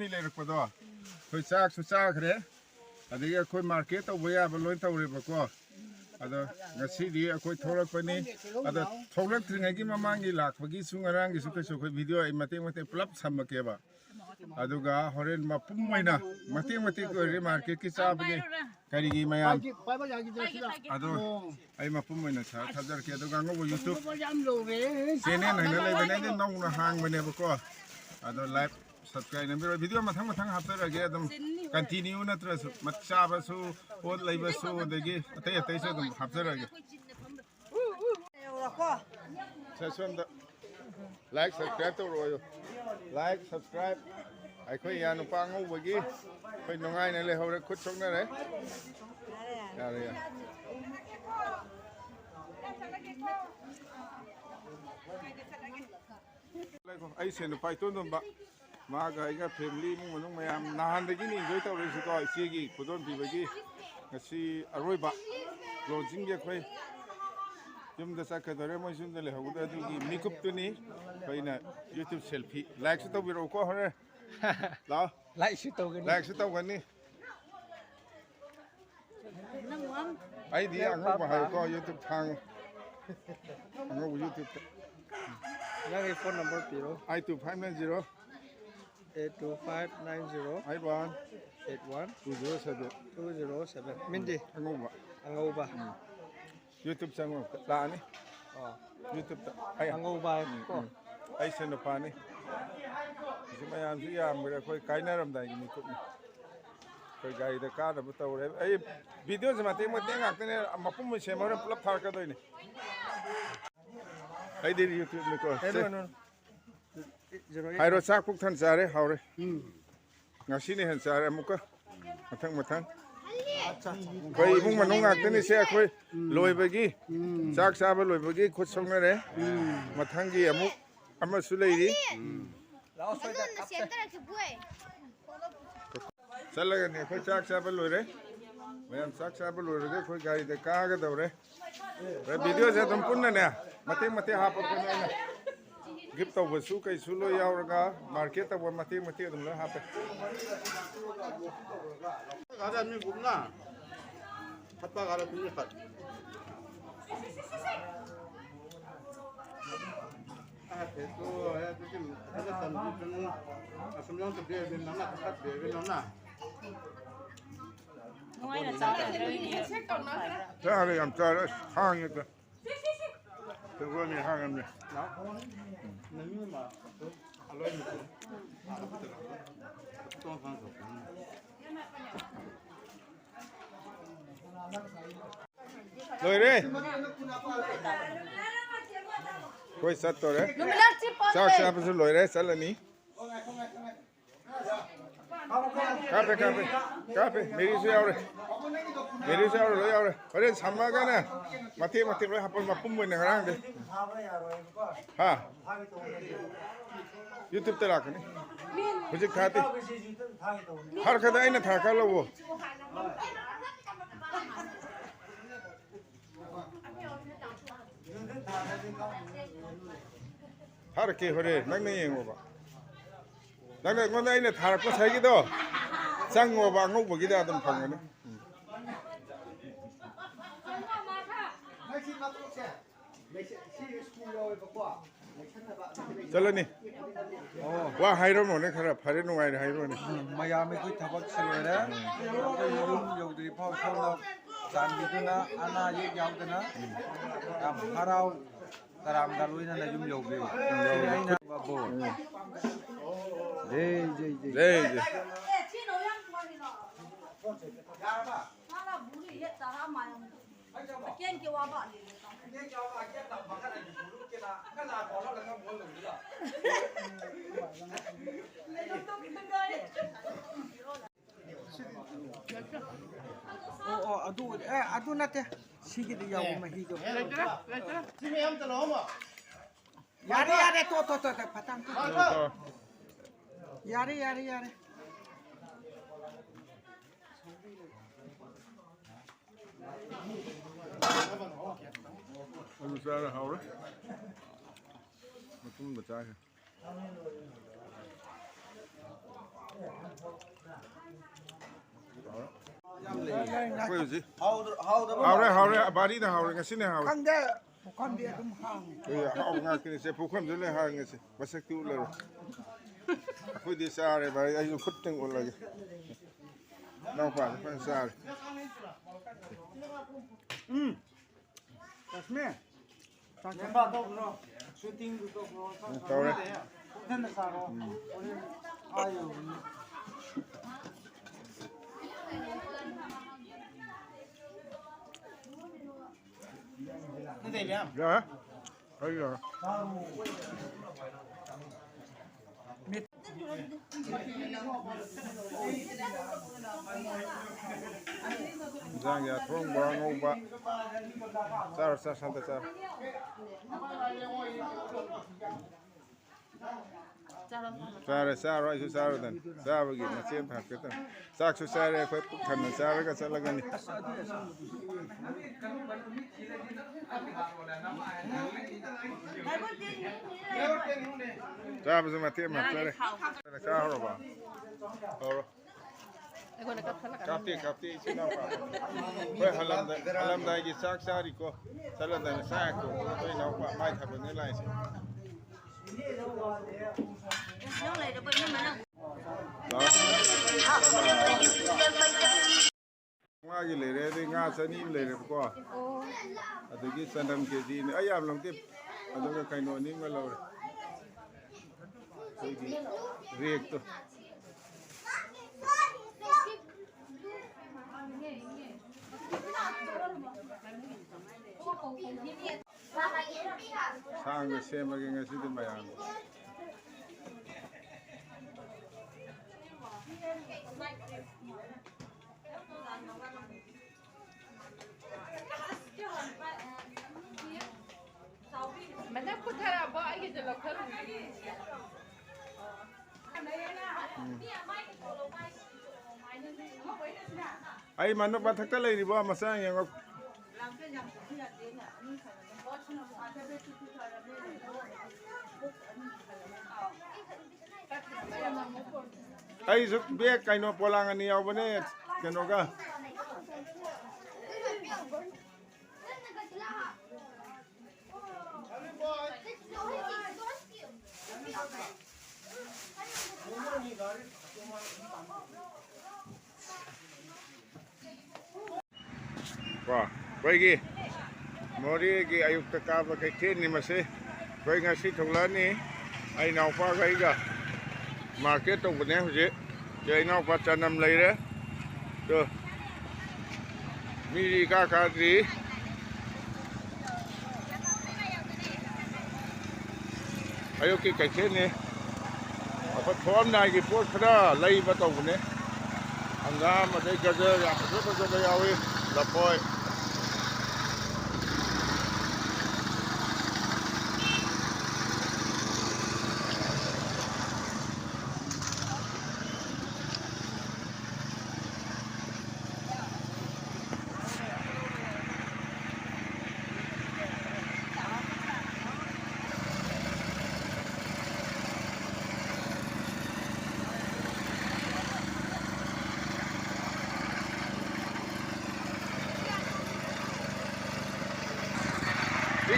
humni leiraga khoi chak su cha khre adigi khoi market tawba yaba loi tawreba ko ado ngasidi khoi thorakpani ado thoraktringai gi mamangi lakpagi su ngarang gi su kesu khoi video ai mate plap samakeba aduga horen mapum moina mate ko re market ki chabagi karigi mayam ado ai mapum moina cha thajar ke aduga ngo youtube channel haina leibane ni nongna hang bane ko ado live subscribe number video mathang haptarage adum continue natrasu matchabasu od leibasu degi atai su adum haptarage sesonda like subscribe to royo like subscribe ai khoi ya nu pa ngau bagi khoi nongai na le hore khut chok na re yare ya ai se nu pai ton dom ba maga iga family mung manung mayam nahan dagi ni enjoy taw resi ko ichegi khudol bibagi ngasi aroiba lodging ge khoi jumda sakadore moi jumda le hoguda dugi mikup tuni khoina youtube selfie like to biro ko hore la like to gani ai di ango ba hai ko youtube thang ango youtube Nang phone number piro I2590 82590 81 207 Mindi Angoba YouTube channel la ni YouTube ai Angoba ko ai sen pa ni simayam si yam gre koi kainaram dai ni ko koi gai da ka da butawre ai video se mate ngak ne mapum se mar plap thar ka doi ni ai di YouTube ni ko hai ro sak puk than sare haure ngasi ni han sare amuka mathang koi imung manung ngak ni se koi loi bagi sak saba loi bagi khut song na re mathang gi amuk ama su lei ri chalaga ni khoi sak saba loi re mayam sak saba loi re khoi gari de ka ga dawre video se dum punna ne mate ha pa na gift of su kai su lo yauraga market of mate dum la ha pa 가자 미 굽나 핫바 가라 미 핫 아, 됐어. 야, 지금 하자 담지는 아스명도 비에 빈나나 핫 비에 빈나나 Ngoài là cháu là Trời ơi, trời ơi, hang như thế. Tôi vừa nhìn hang em này. 나 nếu mà 알로에 먹고 또 한번 Rồi đi. Quay sát tôi đấy. Sao bây giờ lôi đấy, sao là ní? Cà phê, meri sao rồi? Meri sao rồi, lôi rồi. Ở đây sắm cái này. Mà thêm rồi, hấp mà pum mình ngang đi. Ha. YouTube tới lạc này. Bây giờ khát đi. Har khát ai nè thà khát lâu. Har kê hore, nang này ngô ba. Nang này ngon ai nè thà có thấy cái đó. Sang ngô ba ngô bagi dah adam phang này. Chalo ni. Wah hai ro ne khara phare no ai hai ro ne. Maya me kui thabak sile ra yum yodri phau phau san biduna ana ye yaudana am harau taram daluina na yum yobe aina babo Đây. adu nate sige de yaw ma hi do 집에 함자 넣어봐 yare to patang to yare Anh ra là hậu đấy. Mà cũng một chai. Quay gì? 하우더 Hào đấy, bà đi nào hào đấy, ngay xin này hào. Khăn đấy, con bia đúng hàng. Hào ngay cái này sẽ phụ khám dưới này hào ngay xin, bà sẽ cứu lên. Quay đi xa rồi, bà ấy khuất chân ổn lại. Nào phải xa rồi. Tasme. 잠깐 더 슈팅도 또 Tàu đấy. 텐데 사고 아유 Dạ. Đấy rồi. Giang ya thong ba ngô ba. Sa santa sa. Sa rồi sa rồi dan. Sa bagi na chen thak ke tan. Sak su sa re khoi puk than sa re ka sa lagani. Sa ba ma te ma sa re. Sa ho ba. Ho. Kapti si na pa. Khoi halam dai gi sak sa ri ko. Sa la dan sa ko khoi na pa mai tha ba ne lai si. Nga cái lề đấy thì nga sân im lề đấy có, à từ cái sân đầm cái gì nữa, ấy làm lòng tiếp, à từ cái cây nồi nín mà lâu rồi, cái gì, riết thôi, sang cái xem cái ngay xíu mày ăn. Mana putera ba ai je lokal. Ai mà nó bắt thắc cái này đi bao mà sang nhà ngọc. Ai giúp biết cái nó polang anh yêu bên này cái nó cả. Wah, baigi. Mori gi ayuk taka ba kay tin ni masi. Kay nga si thonglan ni ay naw pa kay ga. Market tong bne ho je. Jay naw pa chanam lai re. To. Mi ka tri. Ayuk ki kay tin ni. Apa thom nai gi pot khada lai ba tong bne. Anga ma dai ga ga ya pa ga yawi la poi.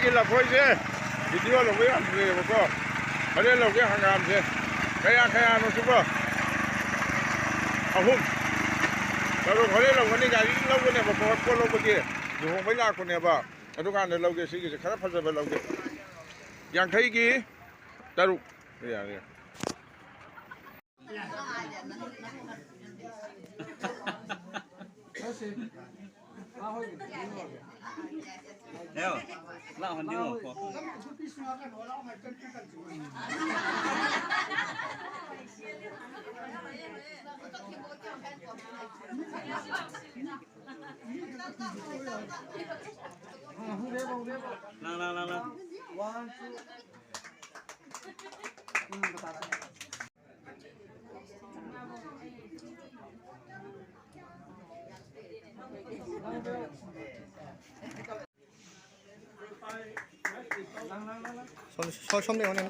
Cái là phôi chứ, video là với anh về một cô, ở đây là cái hàng ngàn chứ, cái ăn nó chụp vào, hum, rồi ở đây là cái này lâu cái này một cô lâu cái gì, rồi không mấy là con này bảo, ở trong này lâu cái gì cái khá phát ra lâu cái, yang thấy cái, ta rụng, đây à đây. Nè, lao hình như một Lang. One, two. 손 내오네.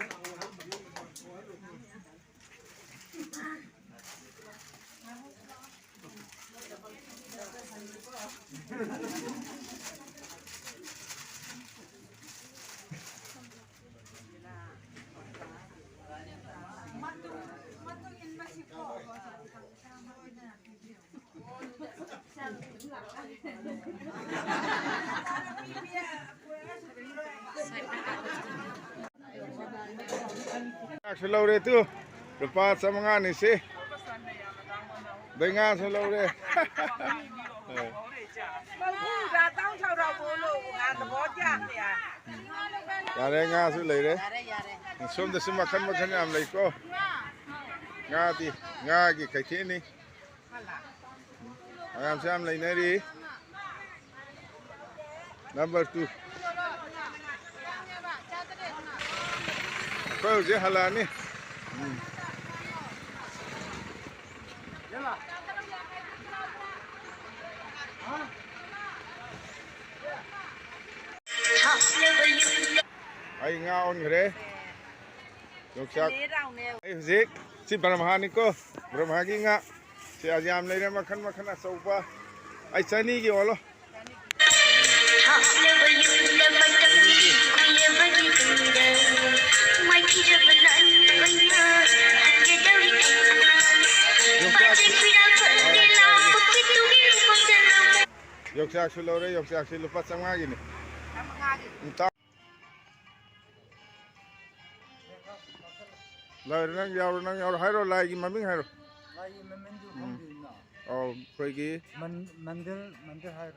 Aku laure tu, lepas sama ngani sih. Dengan selaure. Yare nga su lei re. Som da sim makan am lei ko. Nga ti, nga gi kai thi ni. Agam sam lei ne ri. Number 2. Kau je halani. Ai nga on gre. Loksak. Ai zik si Brahmani ko. Brahmagi nga. Si ajam lei re makan asaupa. Ai chani gi olo. Yoksak sulore yoksak si lupa sama gini. Entah. Nang yaur hairo lagi maming hairo. Oh koigi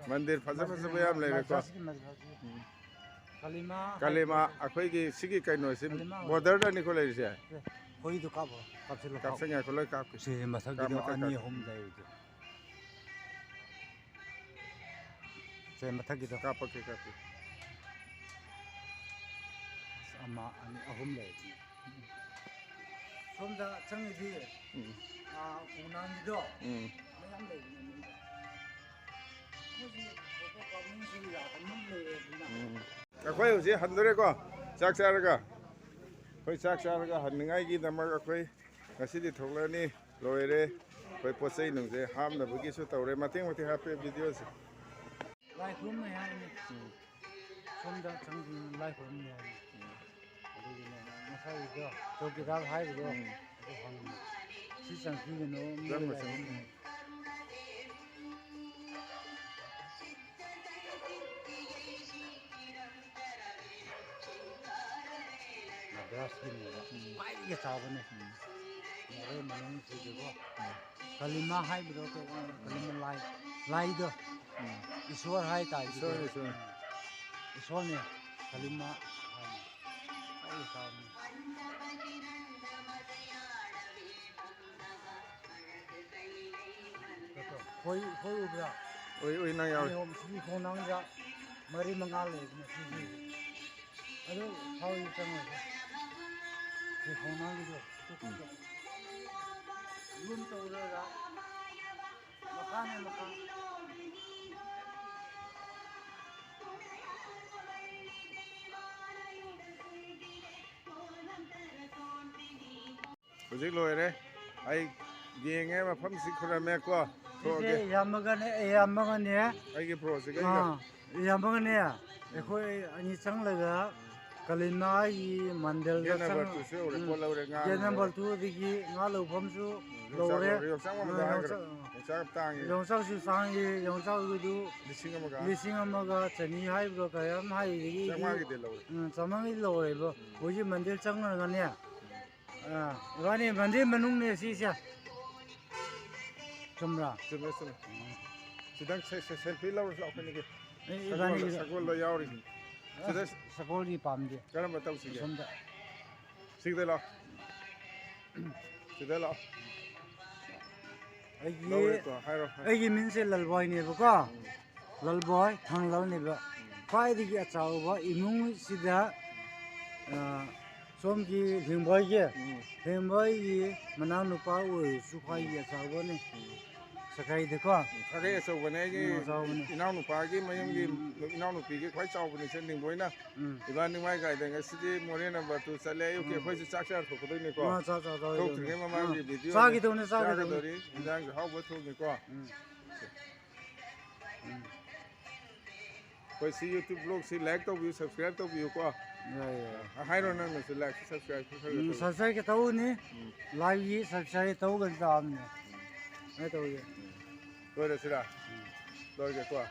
mandir fasa bayam lere ko. Kalima akoigi sigi kaino si border da nikole sia. Koi du kabo kapselo kap Kapsenya koloi kap. se masagino ani hom dai ude se matagida Kap. ama ani ahum dai somda changi a kunang do mayam dai ni ko kamin si ya kamum le na Akwai usi handore ko. Sak saraga. Koi sak saraga hanningai gi damar akwai ngasidi thoklani loire. Koi posai nungse ham na bugi su tawre mating hape video se. lai khum ne yani somda changi lai khum ne yani masai do to gi dal hai do si sang ki no Zang mo masang. Cái sao bên này, rồi mà nó chỉ được có, kalima hai bữa đó kalima lai đó, Iswar hai tại Iswar này kalima hai, cái sao khôi ubra, Oi nang yaur. hôm nay khôi nang ra, mari mangal này, aduh how you come cái khôi nang đi được. Luôn tàu ra makan. Usi loire. Ai gienge ma pham si khura me ko. Cái yamagan này, Ai gi pro se ga. yamagan này, khôi anh chăng là kalina yi mandel Ye da number 2 se ore ko laure nga. ye number 2 digi nga lo phom su lo re Yok sang ma da ga. Sak tang yi. yong sang su sang yi yong sang gu du lising amaga chani hai bro ka yam hai digi Sang ma gi de laure. samang yi lo re bo wo ji mandel chang nga ne wani mandel manung ne si sia kamra Sume. Sidang selfie laure sa ko ni ge. wani Sakol lo yauri. Sida sakoli pam de karam batau sige. somda Sigde la. Sida la. ai ko hairo. ai min se lalboy ne ba lalboy thang lau ne ba khai di achau ba imung sida som ki hingboy ge manang nupa wo su khai ya achau ba ne sakai de ko Kage so bane gi inau nu pa gi mayam gi inau nu pi gi khwai chau bane chen ding boina. Iban ning mai gai deng sidi more number 2 sale yu ke khwai chak chak ko doi ni ko. cha Thok thing ma ma gi video. sa gi to ne sa gi to ri jang gi hau bo thok ni ko. Khwai si YouTube blog si like to view subscribe to view ko. Hai ro nang si like subscribe ko. sa ke to ni live yi sa to gan ta am ne ai to ye Rồi được chưa? Rồi được qua.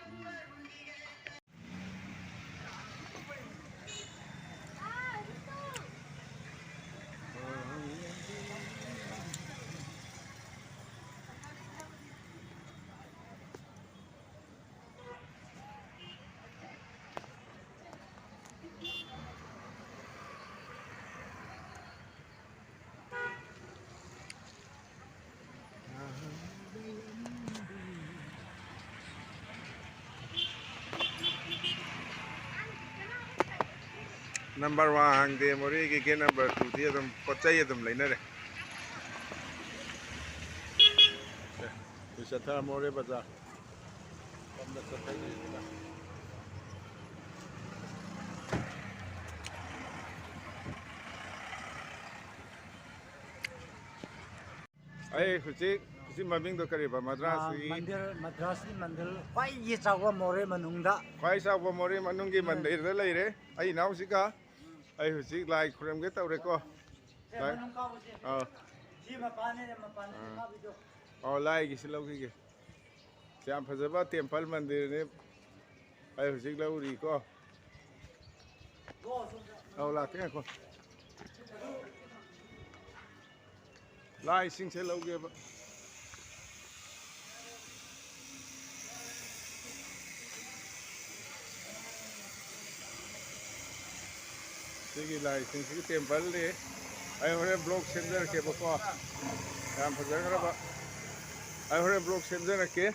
number 1 hangde More ke number 2 di adum pochai adum leinare Wisatha More bazaar kamna sathai ni ai husi maming do kariba madras Madrasi mandir kwai ye chawa More manungda khwai sawa More manungi mandir da leire ai naw sika ai husi lai khurem ge tawre ko lai si mapane ka bido lai gi silau gi siam phajaba temple mandir ne ai husi lauri ko la ke ko lai sing se lau ge ba Sigi lai sing sigi temple le ai hore block center ke ba ko yam phajar kara ba ai hore block center ke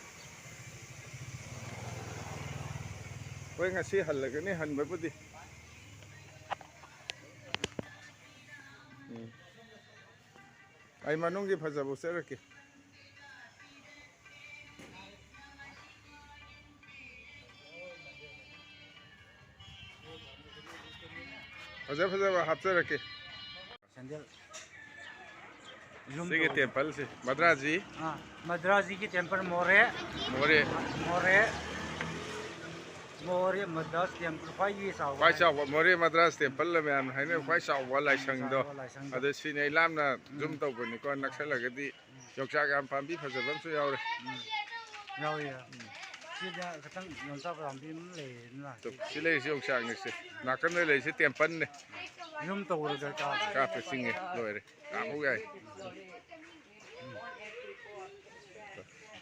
koi ngasi halaga ni han ba budi ai manung gi phajabu sera ke Fajar hapsara ke sandal Sigi temple se Madrasi Madrasi ki temple More Madras temple kwai ye chawa Kwai chawa More Madras temple la man haine kwai chawa lai sang do adu sinai lam na zoom tau ko ni ko naksala ga di yokcha ga pambi phajabam su yaure yawi sida katang yonsa pambi le na to silai yokcha ni se nakan le se temple ne yum to ur ga ka pe singe loire ka hu gai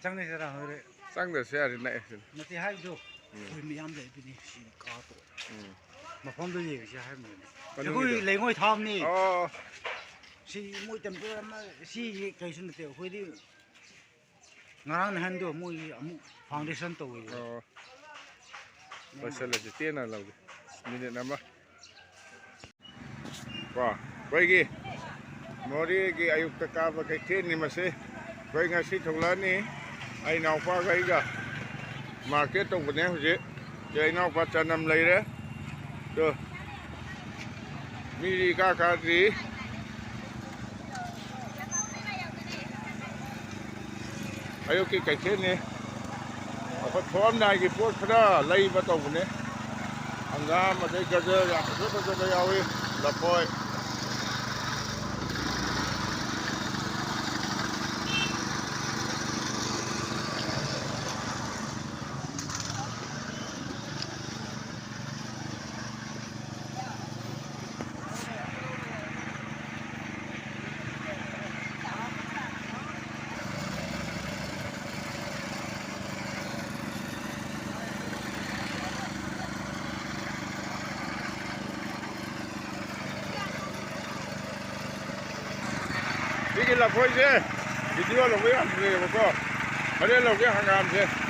changne sera hore sang da se ari na nati hai jo hui miyam le bi ni si ka to mafam do ye si hai mi hui le ngoi tham ni si moi temple ma si kai sun te hui di ngarang na han do moi amu foundation to wi Pasal je tiena lau minit nama wah koi gi More gi ayuk ta ka ba kai ten ni mase koi ngasi thongla ni ai nau pa gai ga market tong bne hu je ai nau pa chanam leire to mi ri ka ri ayuk ki kai ten ni apa thom nai gi pot khara lai ba tong bne anga ma dai ga ja ya ba ga yawi la poi Đi cái là phôi chứ, video là với anh về một co, ở đây là cái hàng ngàn chứ.